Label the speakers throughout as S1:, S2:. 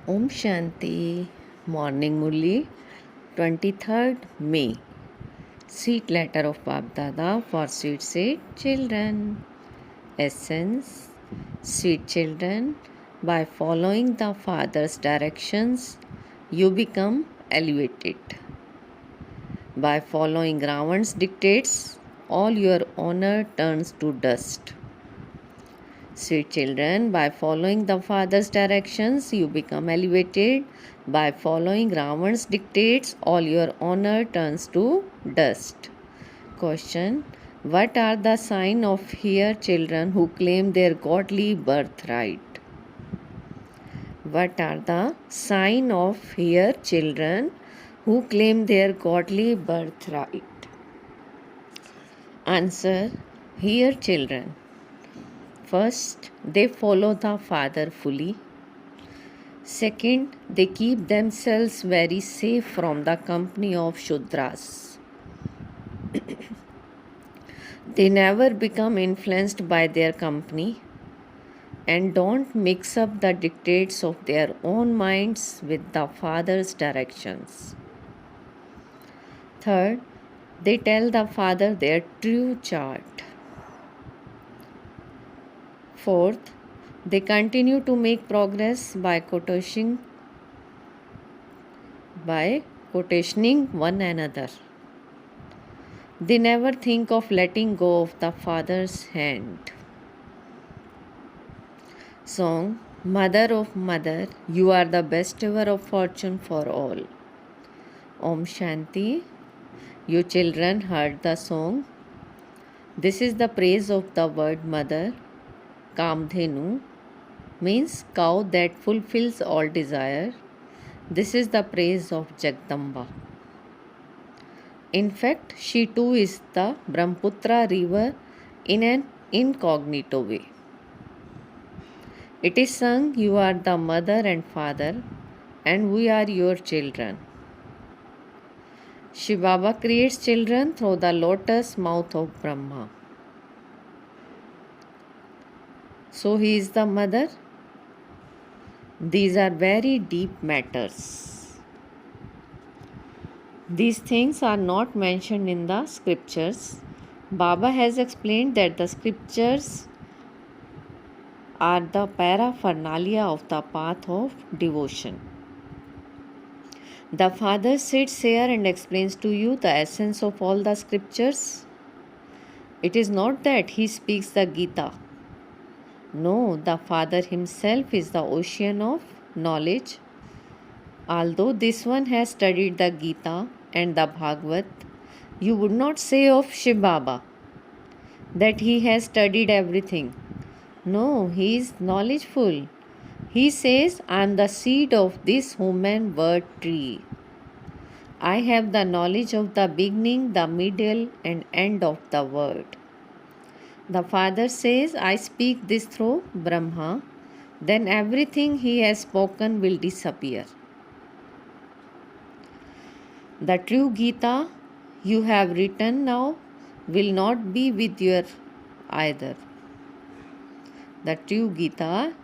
S1: Om Shanti. Morning Murli. 23rd May. Sweet letter of Bap Dada for sweet seed children. Essence. Sweet children, by following the Father's directions, you become elevated. By following Ravan's dictates, all your honor turns to dust. Sweet children, by following the Father's directions, you become elevated. By following Ravan's dictates, all your honor turns to dust. Question: what are the signs of here children who claim their godly birthright? What are the signs of here children who claim their godly birthright? Answer: here children. First, they follow the Father fully. Second, they keep themselves very safe from the company of Shudras. They never become influenced by their company and don't mix up the dictates of their own minds with the Father's directions. Third, they tell the Father their true chart. Fourth, they continue to make progress by quotationing one another. They never think of letting go of the Father's hand. Song: Mother of Mother, you are the best ever of fortune for all. Om Shanti. You children heard the song. This is the praise of the word mother. Kamdhenu means cow that fulfills all desire. This is the praise of Jagdamba. In fact, she too is the Brahmaputra river in an incognito way. It is sung, you are the mother and father, and we are your children. Shiv Baba creates children through the lotus mouth of Brahma. So he is the mother. These are very deep matters. These things are not mentioned in the scriptures. Baba has explained that the scriptures are the paraphernalia of the path of devotion. The Father sits here and explains to you the essence of all the scriptures. It is not that he speaks the Gita. No, the Father himself is the ocean of knowledge. Although this one has studied the Gita and the Bhagavad, you would not say of Shiv Baba that he has studied everything. No, he is knowledgeful. He says, I am the seed of this human word tree. I have the knowledge of the beginning, the middle, and end of the word. The Father says, I speak this through Brahma, then everything he has spoken will disappear. The true Gita you have written now will not be with you either. The true Gita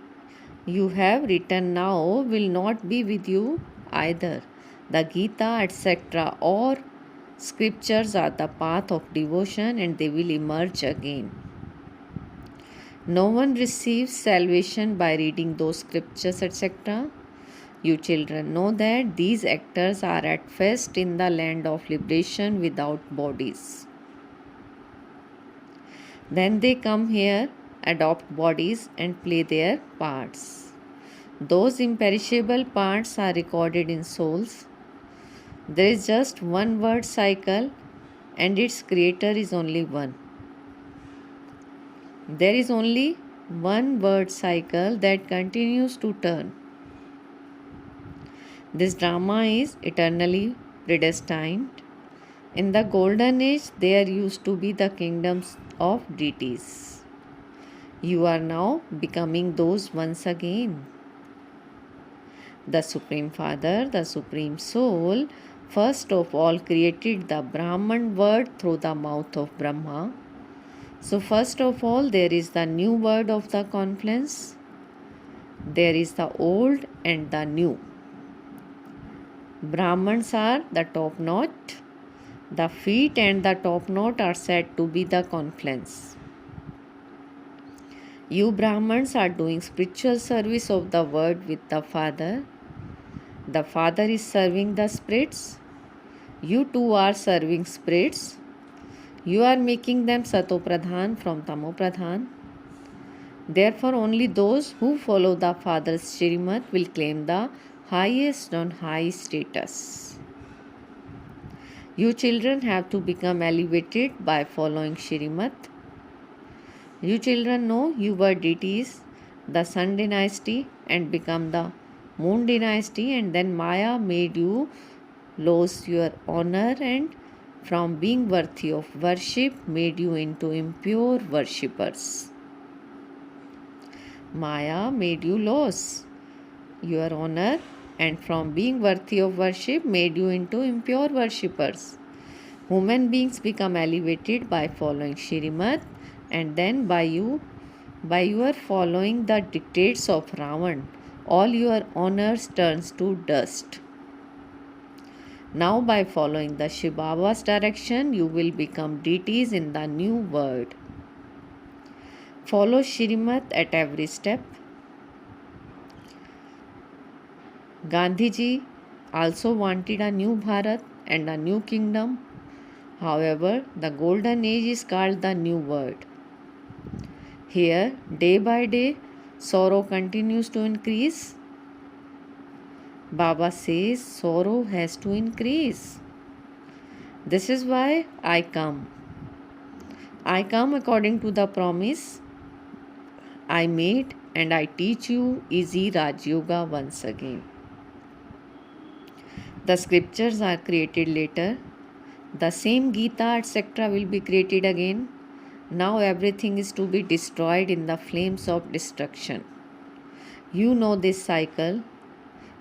S1: you have written now will not be with you either. The Gita, etc., or scriptures are the path of devotion and they will emerge again. No one receives salvation by reading those scriptures, etc. You children know that these actors are at first in the land of liberation without bodies. Then they come here, adopt bodies, and play their parts. Those imperishable parts are recorded in souls. There is just one word cycle, and its creator is only one. There is only one word cycle that continues to turn. This drama is eternally predestined. In the golden age, there used to be the kingdoms of deities. You are now becoming those once again. The Supreme Father, the Supreme Soul, first of all created the Brahman word through the mouth of Brahma. So first of all, there is the new word of the confluence. There is the old and the new. Brahmans are the top knot. The feet and the top knot are said to be the confluence. You Brahmans are doing spiritual service of the word with the Father. The Father is serving the spirits. You too are serving spirits. You are making them Satopradhan from Tamopradhan. Therefore, only those who follow the Father's Shrimat will claim the highest on high status. You children have to become elevated by following Shrimat. You children know you were deities, the Sun dynasty, and become the Moon dynasty, and then Maya made you lose your honor, and from being worthy of worship made you into impure worshippers. Maya made you lose your honor, and from being worthy of worship made you into impure worshippers. Human beings become elevated by following Shrimat, and then by your following the dictates of Ravan, all your honors turns to dust. Now by following the Shiv Baba's direction, you will become deities in the new world. Follow Shrimat at every step. Gandhiji also wanted a new Bharat and a new kingdom. However, the golden age is called the new world. Here, day by day, sorrow continues to increase. Baba says sorrow has to increase. This is why I come. I come according to the promise I made, and I teach you easy Raj Yoga once again. The scriptures are created later. The same Gita, etc., will be created again. Now everything is to be destroyed in the flames of destruction. You know this cycle.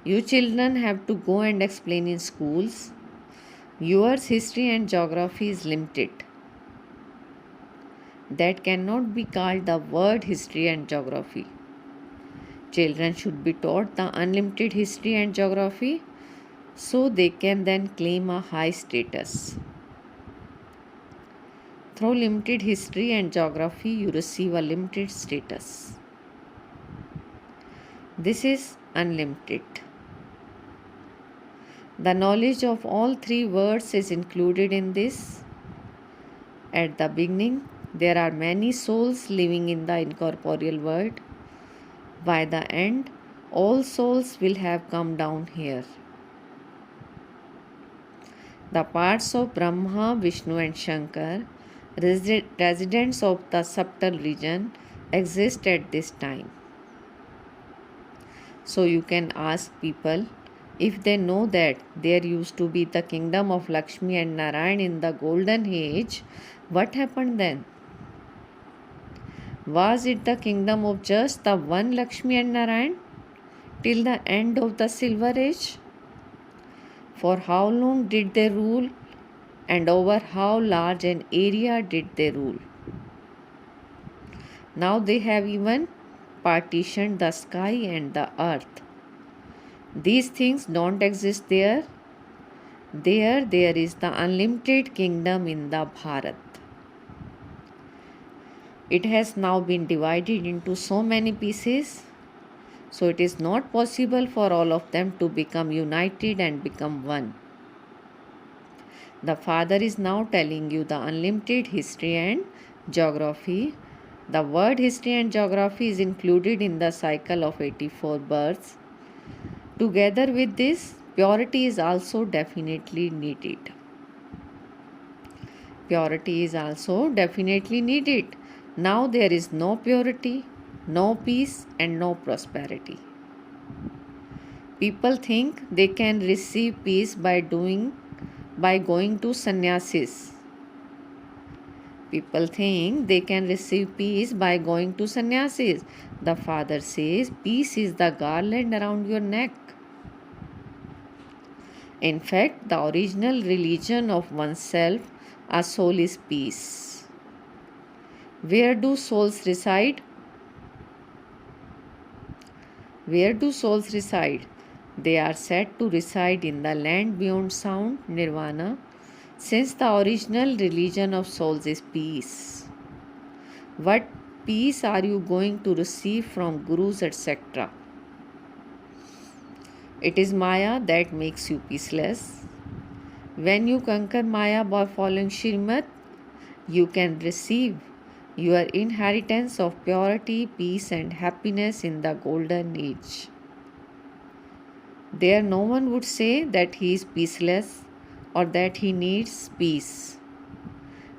S1: You children have to go and explain in schools. Yours history and geography is limited. That cannot be called the word history and geography. Children should be taught the unlimited history and geography, so they can then claim a high status. Through limited history and geography, you receive a limited status. This is unlimited. The knowledge of all three words is included in this. At the beginning, there are many souls living in the incorporeal world. By the end, all souls will have come down here. The parts of Brahma, Vishnu and Shankar, residents of the subtle region, exist at this time. So you can ask people, if they know that there used to be the kingdom of Lakshmi and Narayan in the golden age, what happened then? Was it the kingdom of just the one Lakshmi and Narayan till the end of the silver age? For how long did they rule, and over how large an area did they rule? Now they have even partitioned the sky and the earth. These things don't exist there. There is the unlimited kingdom in the Bharat. It has now been divided into so many pieces, so it is not possible for all of them to become united and become one. The Father is now telling you the unlimited history and geography. The word history and geography is included in the cycle of 84 births. Together with this, purity is also definitely needed. Purity is also definitely needed. Now there is no purity, no peace and no prosperity. People think they can receive peace by going to sannyasis. People think they can receive peace by going to sannyasis. The Father says peace is the garland around your neck. In fact, the original religion of oneself, a soul, is peace. Where do souls reside? Where do souls reside? They are said to reside in the land beyond sound, nirvana, since the original religion of souls is peace. What peace are you going to receive from gurus, etc.? It is Maya that makes you peaceless. When you conquer Maya by following Shrimad, you can receive your inheritance of purity, peace, and happiness in the golden age. There, no one would say that he is peaceless or that he needs peace.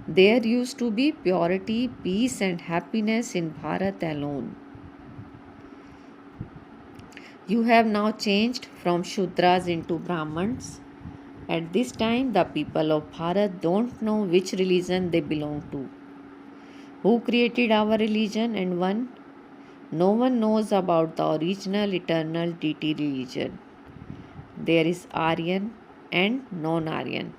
S1: There used to be purity, peace, and happiness in Bharat alone. You have now changed from Shudras into Brahmins. At this time, the people of Bharat don't know which religion they belong to. Who created our religion and one? No one knows about the original eternal deity religion. There is Aryan and non-Aryan.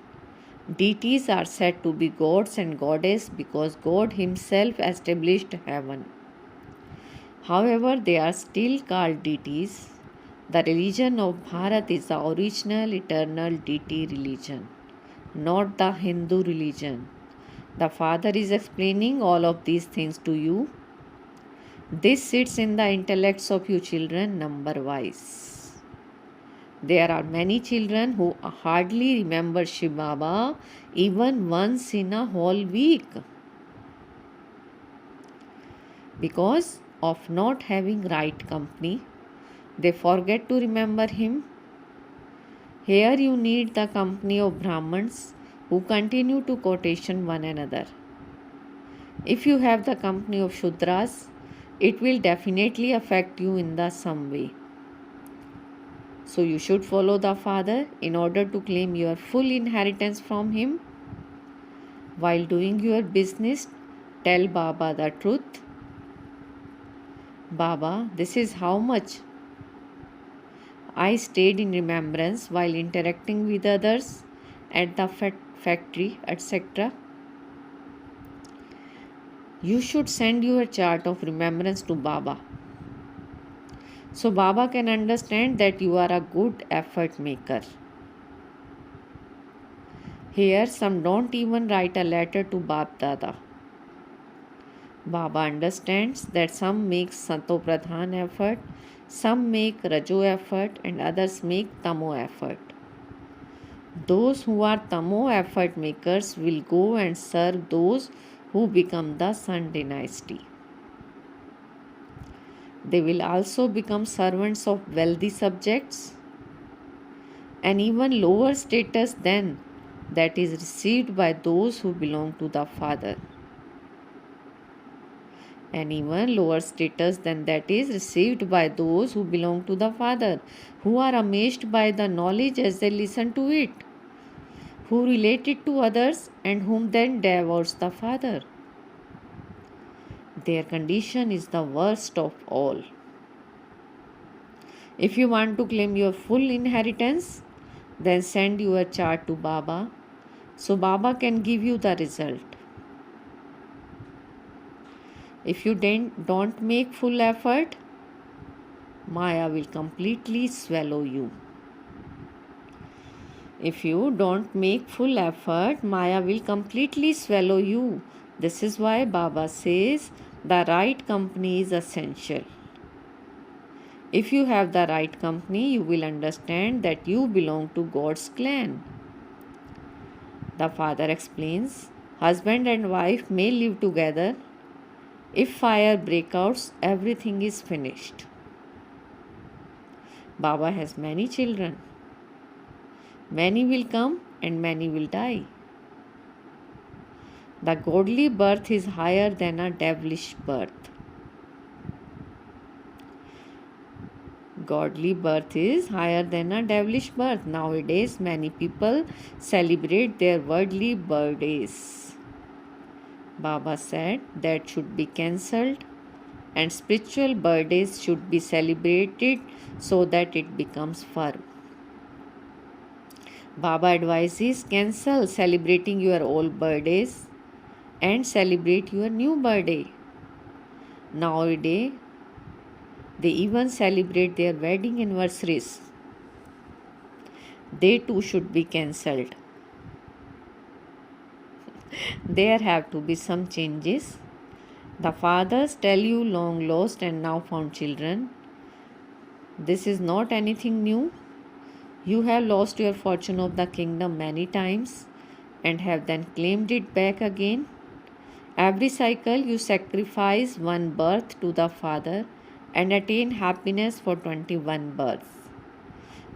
S1: Deities are said to be gods and goddesses because God himself established heaven. However, they are still called deities. The religion of Bharat is the original eternal deity religion, not the Hindu religion. The Father is explaining all of these things to you. This sits in the intellects of you children number wise. There are many children who hardly remember Shiv Baba even once in a whole week because of not having right company. They forget to remember him. Here you need the company of Brahmins who continue to quotation one another. If you have the company of Shudras, it will definitely affect you in the some way. So you should follow the Father in order to claim your full inheritance from him. While doing your business, tell Baba the truth. Baba, this is how much I stayed in remembrance while interacting with others at the factory, etc. You should send your chart of remembrance to Baba, so Baba can understand that you are a good effort maker. Here, some don't even write a letter to Bap Dada. Baba understands that some make Santo Pradhan effort, some make Rajo effort, and others make Tamo effort. Those who are Tamo effort makers will go and serve those who become the Sun dynasty. They will also become servants of wealthy subjects and even lower status than that is received by those who belong to the Father. And even lower status than that is received by those who belong to the Father, who are amazed by the knowledge as they listen to it, who relate it to others, and whom then devours the Father. Their condition is the worst of all. If you want to claim your full inheritance, then send your chart to Baba, so Baba can give you the result. If you don't make full effort, Maya will completely swallow you. If you don't make full effort, Maya will completely swallow you. This is why Baba says the right company is essential. If you have the right company, you will understand that you belong to God's clan. The Father explains, husband and wife may live together. If fire breaks out, everything is finished. Baba has many children. Many will come and many will die. The godly birth is higher than a devilish birth. Godly birth is higher than a devilish birth. Nowadays, many people celebrate their worldly birthdays. Baba said that should be cancelled and spiritual birthdays should be celebrated so that it becomes firm. Baba advises cancel celebrating your old birthdays and celebrate your new birthday. Nowadays, They even celebrate their wedding anniversaries. They too should be cancelled. There have to be some changes. The fathers tell you long lost and now found children. This is not anything new. You have lost your fortune of the kingdom many times and have then claimed it back again. Every cycle you sacrifice one birth to the Father and attain happiness for 21 births.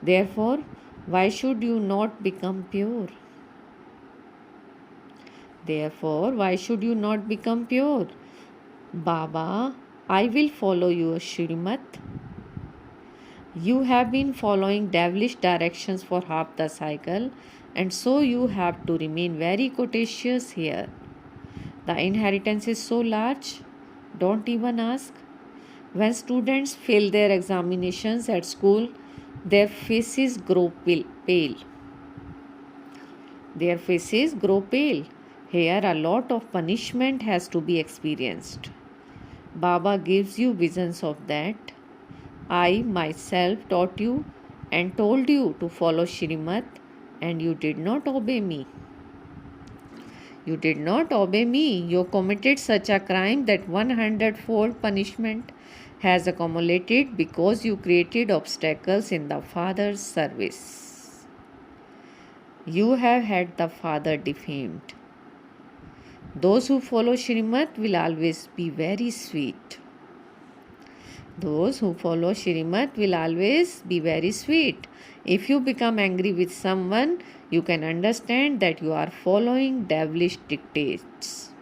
S1: Therefore, why should you not become pure? Therefore, why should you not become pure? Baba, I will follow your Shrimat. You have been following devilish directions for half the cycle, and so you have to remain very courteous here. The inheritance is so large, don't even ask. When students fail their examinations at school, their faces grow pale. Their faces grow pale. Here, a lot of punishment has to be experienced. Baba gives you visions of that. I myself taught you and told you to follow Shrimat, and you did not obey me. You did not obey me. You committed such a crime that 100-fold punishment has accumulated because you created obstacles in the Father's service. You have had the Father defamed. Those who follow Shrimat will always be very sweet. Those who follow Shrimat will always be very sweet. If you become angry with someone, you can understand that you are following devilish dictates.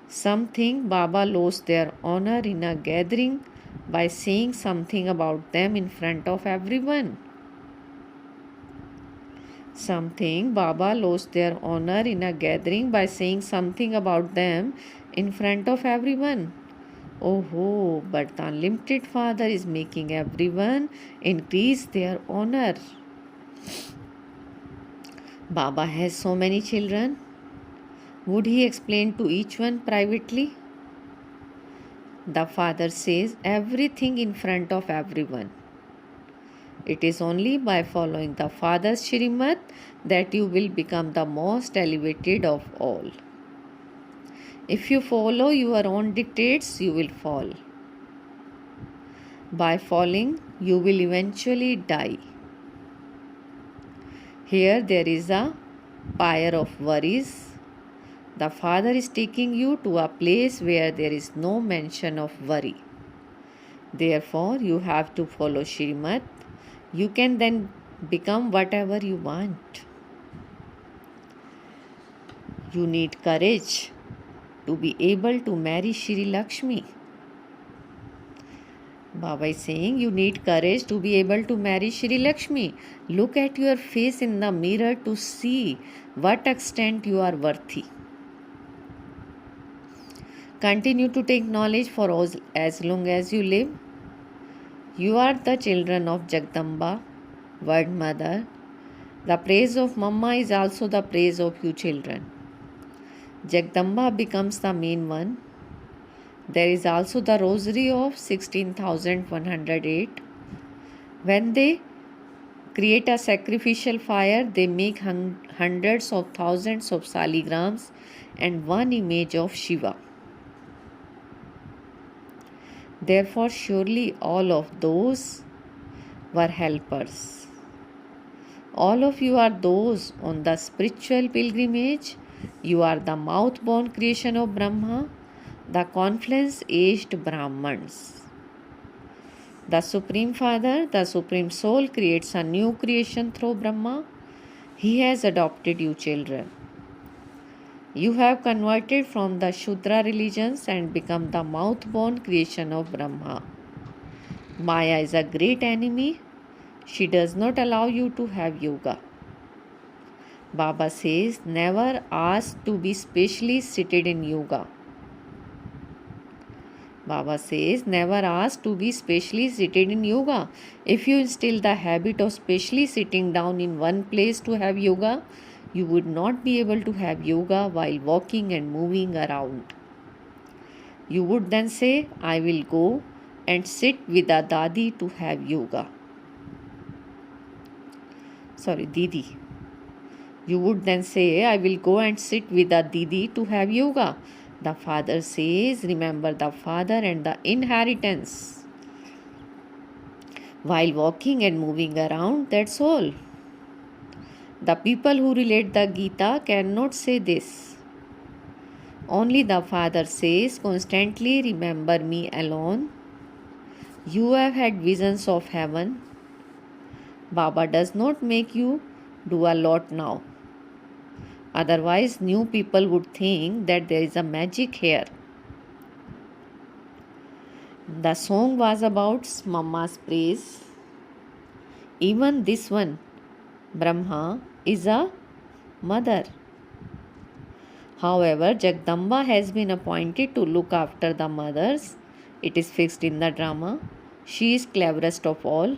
S1: Some think Baba lost their honor in a gathering by saying something about them in front of everyone. Some think Baba lost their honor in a gathering by saying something about them in front of everyone. Oh, but the unlimited Father is making everyone increase their honor. Baba has so many children. Would he explain to each one privately? The Father says everything in front of everyone. It is only by following the Father's Shrimat that you will become the most elevated of all. If you follow your own dictates, you will fall. By falling, you will eventually die. Here there is a pyre of worries. The Father is taking you to a place where there is no mention of worry. Therefore, you have to follow Shrimat. You can then become whatever you want. You need courage to be able to marry Shri Lakshmi. Baba is saying you need courage to be able to marry Shri Lakshmi. Look at your face in the mirror to see what extent you are worthy. Continue to take knowledge for as long as you live. You are the children of Jagdamba, Word Mother. The praise of Mama is also the praise of you children. Jagdamba becomes the main one. There is also the rosary of 16,108. When they create a sacrificial fire, they make hundreds of thousands of saligrams and one image of Shiva. Therefore, surely all of those were helpers. All of you are those on the spiritual pilgrimage. You are the mouth-born creation of Brahma, the confluence-aged Brahmans. The Supreme Father, the Supreme Soul creates a new creation through Brahma. He has adopted you children. You have converted from the Shudra religions and become the mouth-born creation of Brahma. Maya is a great enemy. She does not allow you to have yoga. Baba says, never ask to be specially seated in yoga. Baba says, never ask to be specially seated in yoga. If you instill the habit of specially sitting down in one place to have yoga, you would not be able to have yoga while walking and moving around. You would then say, I will go and sit with a dadi to have yoga. Sorry, Didi. You would then say, I will go and sit with a Didi to have yoga. The father says, remember the father and the inheritance. While walking and moving around, that's all. The people who relate the Gita cannot say this. Only the father says, constantly remember me alone. You have had visions of heaven. Baba does not make you do a lot now. Otherwise, new people would think that there is a magic here. The song was about Mama's praise. Even this one, Brahma, is a mother. However, Jagdamba has been appointed to look after the mothers. It is fixed in the drama. She is cleverest of all.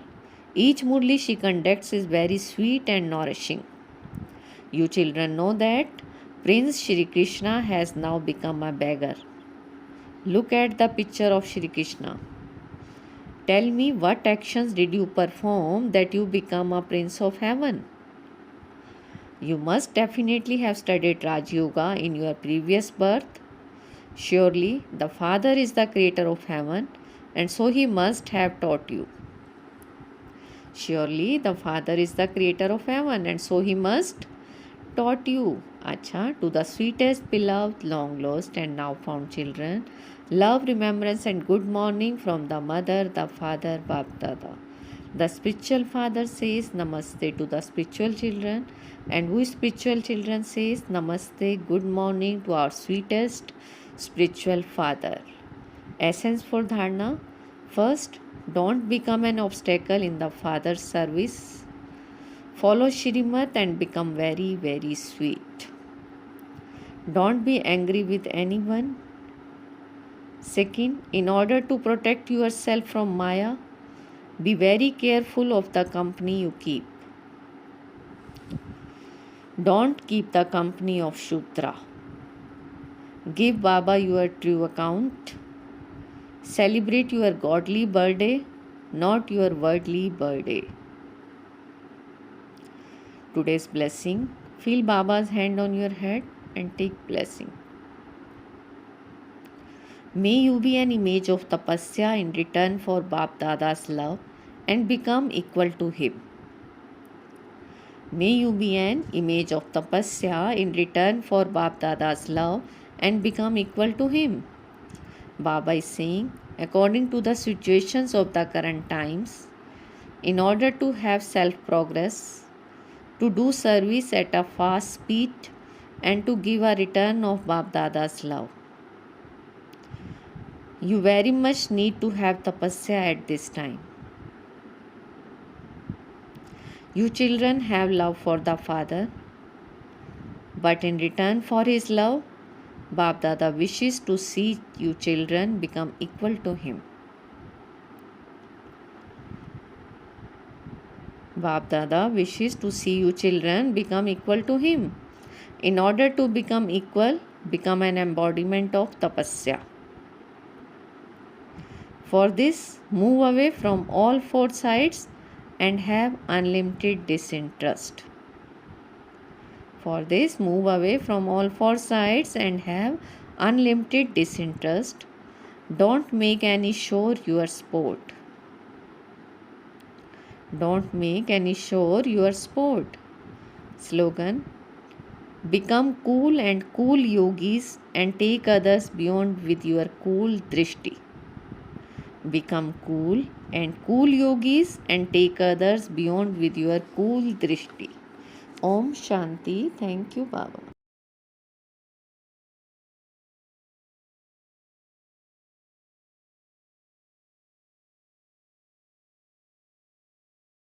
S1: Each murli she conducts is very sweet and nourishing. You children know that Prince Shri Krishna has now become a beggar. Look at the picture of Shri Krishna. Tell me, what actions did you perform that you become a prince of heaven? You must definitely have studied Raj Yoga in your previous birth. Surely the Father is the creator of heaven, and so he must have taught you. Surely the Father is the creator of heaven, and so he must taught you. Acha, to the sweetest, beloved, long lost and now found children, love, remembrance and good morning from the mother, the father, Bap Dada. The spiritual father says Namaste to the spiritual children, and we spiritual children says Namaste, good morning to our sweetest spiritual father. Essence for Dharna. First, don't become an obstacle in the father's service. Follow Shrimat and become very, very sweet. Don't be angry with anyone. Second, in order to protect yourself from Maya, be very careful of the company you keep. Don't keep the company of Shudra. Give Baba your true account. Celebrate your godly birthday, not your worldly birthday. Today's blessing. Feel Baba's hand on your head and take blessing. May you be an image of tapasya in return for Bap Dada's love and become equal to him. May you be an image of tapasya in return for Bap Dada's love and become equal to him. Baba is saying, according to the situations of the current times, in order to have self-progress, to do service at a fast speed, and to give a return of Bap Dada's love, you very much need to have tapasya at this time. You children have love for the Father, but in return for his love, Bap Dada wishes to see you children become equal to him. Bap Dada wishes to see you children become equal to him. In order to become equal, become an embodiment of tapasya. For this, move away from all four sides and have unlimited disinterest. For this, move away from all four sides and have unlimited disinterest. Don't make any show your sport. Don't make any show your sport. Slogan: become cool and cool yogis and take others beyond with your cool drishti. Become cool and cool yogis and take others beyond with your cool drishti. Om Shanti. Thank you, Baba.